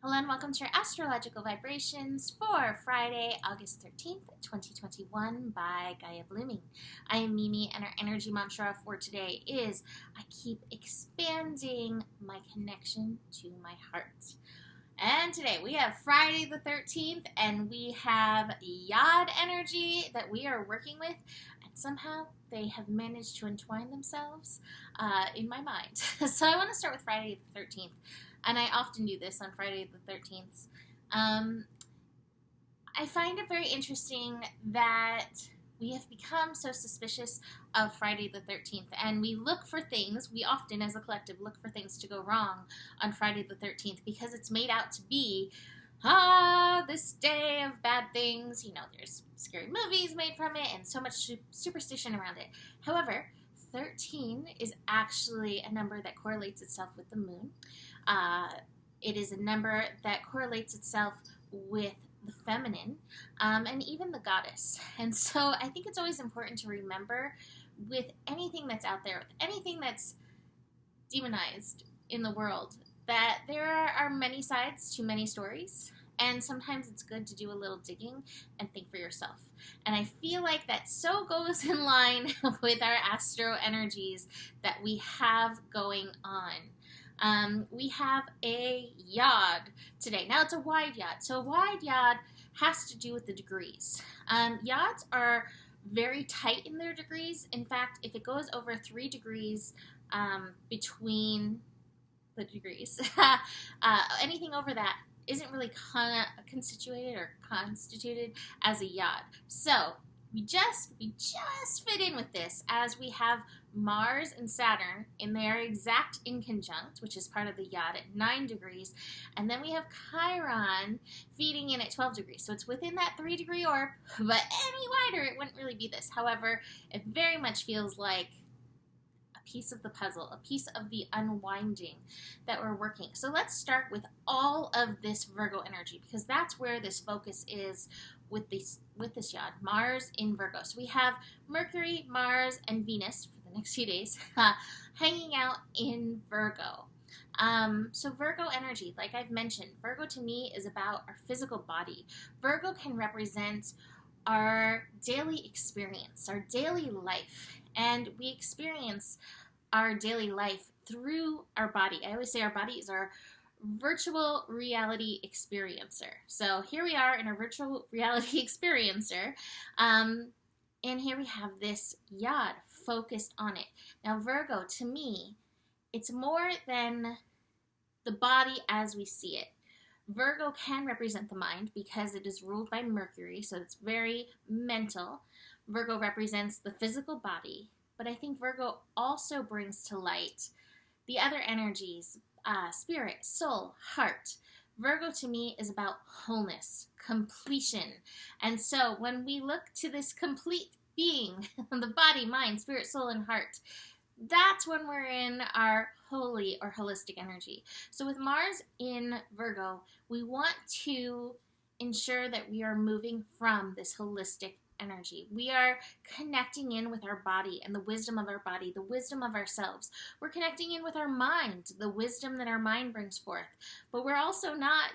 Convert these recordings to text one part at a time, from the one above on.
Hello and welcome to your astrological vibrations for Friday, August 13th, 2021 by Gaia Blooming. I am Mimi and our energy mantra for today is I keep expanding my connection to my heart. And today we have Friday the 13th and we have Yod energy that we are working with, and somehow they have managed to entwine themselves in my mind. So I want to start with Friday the 13th. And I often do this on Friday the 13th. I find it very interesting that we have become so suspicious of Friday the 13th, and we look for things, we often as a collective look for things to go wrong on Friday the 13th because it's made out to be, this day of bad things. You know, there's scary movies made from it and so much superstition around it. However, 13 is actually a number that correlates itself with the moon. It is a number that correlates itself with the feminine and even the goddess. And so I think it's always important to remember with anything that's out there, with anything that's demonized in the world, that there are many sides to many stories. And sometimes it's good to do a little digging and think for yourself. And I feel like that so goes in line with our astro energies that we have going on. We have a yod today. Now it's a wide yod. So a wide yod has to do with the degrees. Yods are very tight in their degrees. In fact, if it goes over 3 degrees between the degrees, anything over that isn't really constituted as a yod. So we just fit in with this as we have Mars and Saturn in their exact inconjunct, which is part of the yod at 9 degrees, and then we have Chiron feeding in at 12 degrees. So it's within that 3-degree orb, but any wider it wouldn't really be this. However, it very much feels like a piece of the puzzle, a piece of the unwinding that we're working. So let's start with all of this Virgo energy, because that's where this focus is with this yod, Mars in Virgo. So we have Mercury, Mars, and Venus for the next few days hanging out in Virgo. So Virgo energy, like I've mentioned, Virgo to me is about our physical body. Virgo can represent our daily experience, our daily life, and we experience our daily life through our body. I always say our body is our virtual reality experiencer. So here we are in a virtual reality experiencer, and here we have this yod focused on it. Now Virgo, to me, it's more than the body as we see it. Virgo can represent the mind because it is ruled by Mercury, so it's very mental. Virgo represents the physical body, but I think Virgo also brings to light the other energies, spirit, soul, heart. Virgo to me is about wholeness, completion. And so when we look to this complete being, the body, mind, spirit, soul, and heart, that's when we're in our holy or holistic energy. So with Mars in Virgo, we want to ensure that we are moving from this holistic energy. We are connecting in with our body and the wisdom of our body, the wisdom of ourselves. We're connecting in with our mind, the wisdom that our mind brings forth. But we're also not,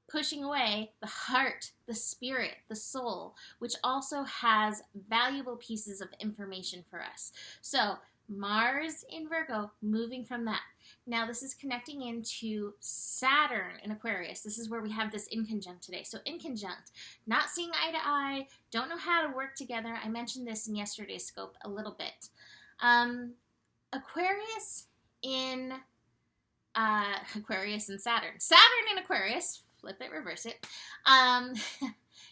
pushing away the heart, the spirit, the soul, which also has valuable pieces of information for us. So Mars in Virgo, moving from that. Now this is connecting into Saturn in Aquarius. This is where we have this inconjunct today. So inconjunct, not seeing eye to eye, don't know how to work together. I mentioned this in yesterday's scope a little bit. Aquarius in Aquarius and Saturn. Saturn in Aquarius, flip it, reverse it.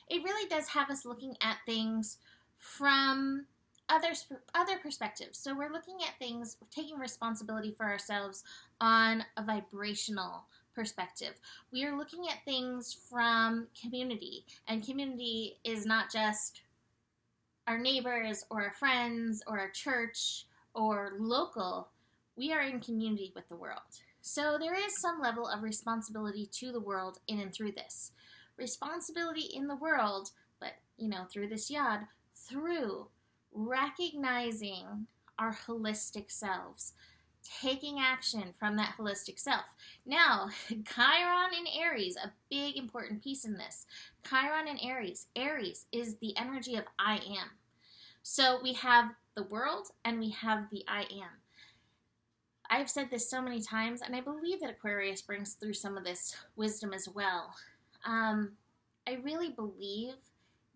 It really does have us looking at things from other perspectives. So we're looking at things, we're taking responsibility for ourselves on a vibrational perspective. We are looking at things from community, and community is not just our neighbors or our friends or our church or local. We are in community with the world. So there is some level of responsibility to the world in and through this. Responsibility in the world, but, through this yod, through recognizing our holistic selves, taking action from that holistic self. Now, Chiron in Aries, a big important piece in this. Chiron in Aries. Aries is the energy of I am. So we have the world and we have the I am. I've said this so many times, and I believe that Aquarius brings through some of this wisdom as well. I really believe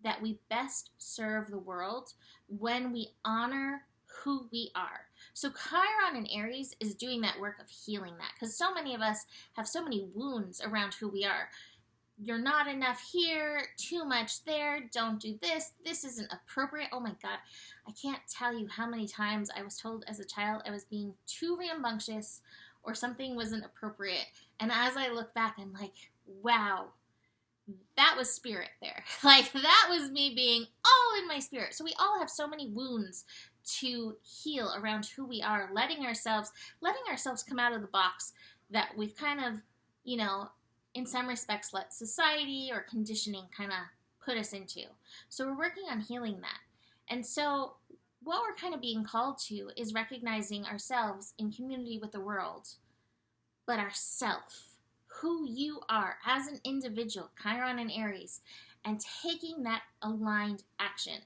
that we best serve the world when we honor who we are. So Chiron in Aries is doing that work of healing that, because so many of us have so many wounds around who we are. You're not enough here, too much there, don't do this, this isn't appropriate. Oh my God, I can't tell you how many times I was told as a child I was being too rambunctious or something wasn't appropriate. And as I look back, I'm like, wow, that was spirit there. Like, that was me being all in my spirit. So we all have so many wounds to heal around who we are, letting ourselves come out of the box that we've kind of, in some respects let society or conditioning kind of put us into. So we're working on healing that. And so what we're kind of being called to is recognizing ourselves in community with the world, but ourself, who you are as an individual, Chiron and Aries, and taking that aligned action.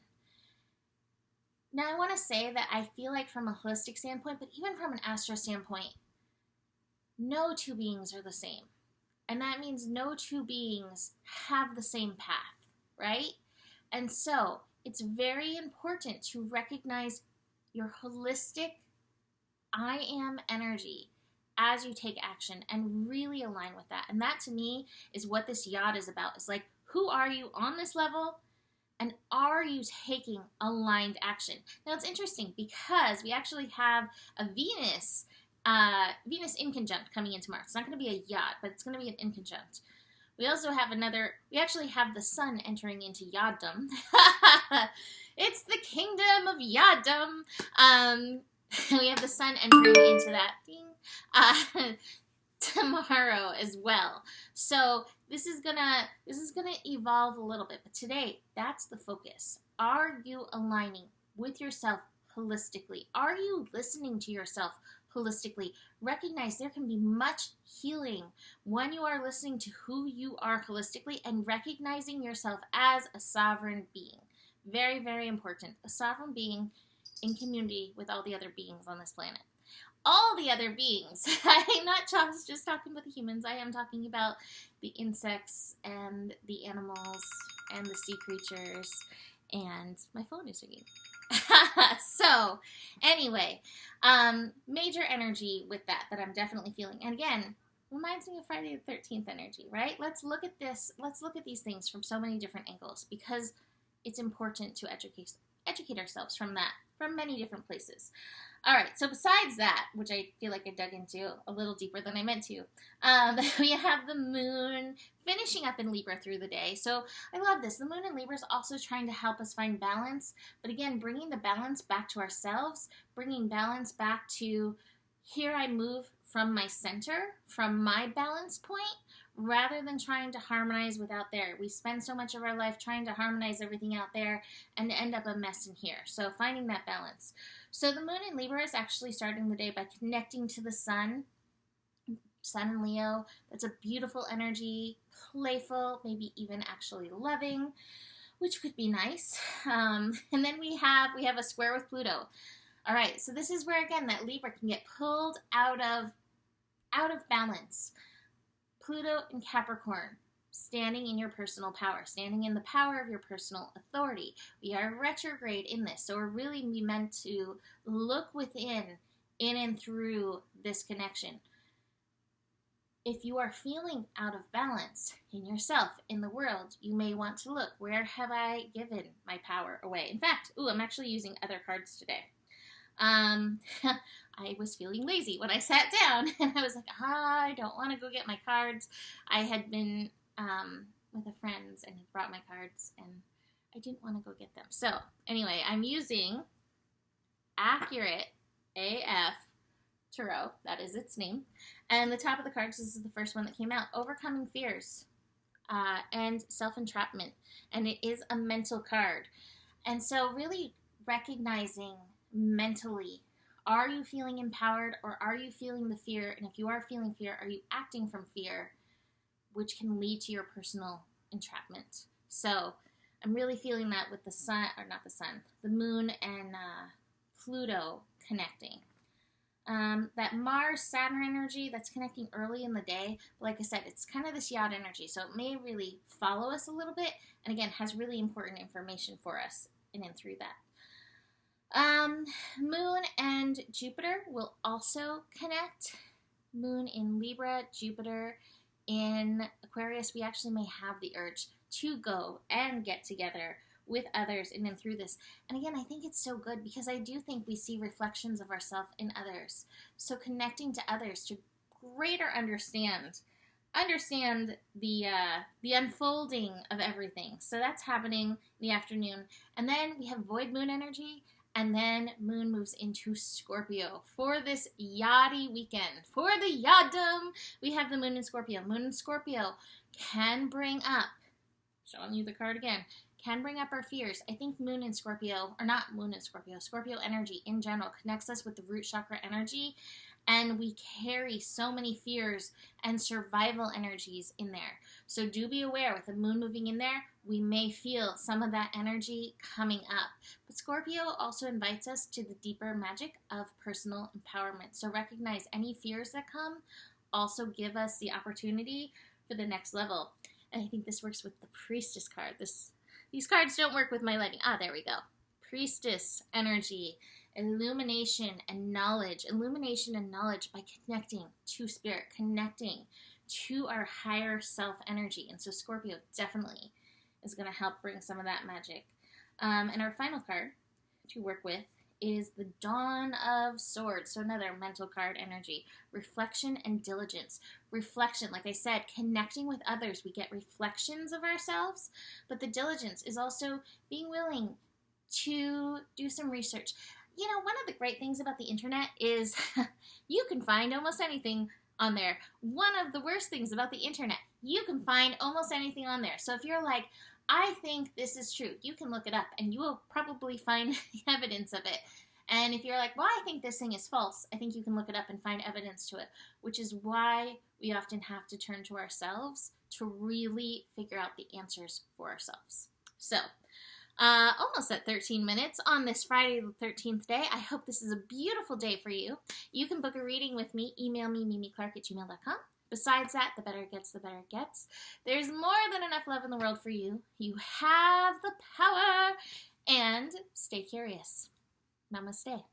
Now, I want to say that I feel like from a holistic standpoint, but even from an astro standpoint, no two beings are the same. And that means no two beings have the same path, right? And so it's very important to recognize your holistic I am energy as you take action and really align with that. And that to me is what this yacht is about. It's like, who are you on this level? And are you taking aligned action? Now, it's interesting because we actually have a Venus Inconjunct coming into Mars. It's not going to be a yacht, but it's going to be an Inconjunct. We also have we actually have the sun entering into Yachtum. It's the kingdom of Yachtum. We have the sun entering into that thing tomorrow as well. So this is gonna evolve a little bit, but today that's the focus. Are you aligning with yourself holistically? Are you listening to yourself holistically? Recognize there can be much healing when you are listening to who you are holistically and recognizing yourself as a sovereign being. Very, very important. A sovereign being in community with all the other beings on this planet. All the other beings. I'm not just talking about the humans. I am talking about the insects and the animals and the sea creatures. And my phone is ringing. So, anyway, major energy with that I'm definitely feeling. And again, reminds me of Friday the 13th energy, right? Let's look at this. Let's look at these things from so many different angles because it's important to educate ourselves from many different places. All right, so besides that, which I feel like I dug into a little deeper than I meant to, we have the moon finishing up in Libra through the day. So I love this. The moon in Libra is also trying to help us find balance, but again, bringing the balance back to ourselves, bringing balance back to here I move from my center, from my balance point, rather than trying to harmonize with out there. We spend so much of our life trying to harmonize everything out there and end up a mess in here. So finding that balance. So the moon in Libra is actually starting the day by connecting to the sun. Sun in Leo. That's a beautiful energy, playful, maybe even actually loving, which could be nice. And then we have a square with Pluto. All right, so this is where again that Libra can get pulled out of balance. Pluto in Capricorn, standing in your personal power, standing in the power of your personal authority. We are retrograde in this, so we're really meant to look within, in and through this connection. If you are feeling out of balance in yourself, in the world, you may want to look, where have I given my power away? In fact, I'm actually using other cards today. I was feeling lazy when I sat down and I was like, I don't want to go get my cards. I had been with a friend and he brought my cards and I didn't want to go get them. So anyway, I'm using Accurate AF Tarot, that is its name. And the top of the cards, this is the first one that came out, Overcoming Fears and Self-Entrapment. And it is a mental card. And so really recognizing mentally, Are you feeling empowered, or are you feeling the fear? And if you are feeling fear, are you acting from fear, which can lead to your personal entrapment? So I'm really feeling that with the sun, or not the sun, the moon and Pluto connecting. That Mars-Saturn energy, that's connecting early in the day. But like I said, it's kind of this yacht energy, so it may really follow us a little bit, and again, has really important information for us in and through that. Moon and Jupiter will also connect. Moon in Libra, Jupiter in Aquarius. We actually may have the urge to go and get together with others in and through this. And again, I think it's so good because I do think we see reflections of ourselves in others. So connecting to others to greater understand the unfolding of everything. So that's happening in the afternoon. And then we have void moon energy, and then moon moves into Scorpio for this yachty weekend. For the yachtdom, we have the moon in Scorpio. Moon in Scorpio can bring up, showing you the card again, can bring up our fears. I think moon in Scorpio, or not moon in Scorpio, Scorpio energy in general connects us with the root chakra energy, and we carry so many fears and survival energies in there. So do be aware, with the moon moving in there, we may feel some of that energy coming up. But Scorpio also invites us to the deeper magic of personal empowerment. So recognize any fears that come, also give us the opportunity for the next level. And I think this works with the Priestess card. These cards don't work with my lighting. There we go. Priestess energy, illumination and knowledge. Illumination and knowledge by connecting to spirit, connecting to our higher self energy. And so Scorpio definitely is going to help bring some of that magic. And our final card to work with is the Dawn of Swords. So another mental card energy. Reflection and diligence. Reflection, like I said, connecting with others. We get reflections of ourselves, but the diligence is also being willing to do some research. You know, one of the great things about the internet is you can find almost anything on there. One of the worst things about the internet, you can find almost anything on there. So if you're like, I think this is true, you can look it up and you will probably find evidence of it. And if you're like, well, I think this thing is false, I think you can look it up and find evidence to it, which is why we often have to turn to ourselves to really figure out the answers for ourselves. So, almost at 13 minutes on this Friday the 13th day. I hope this is a beautiful day for you. You can book a reading with me. Email me, mimiclark@gmail.com. Besides that, the better it gets, the better it gets. There's more than enough love in the world for you. You have the power. And stay curious. Namaste.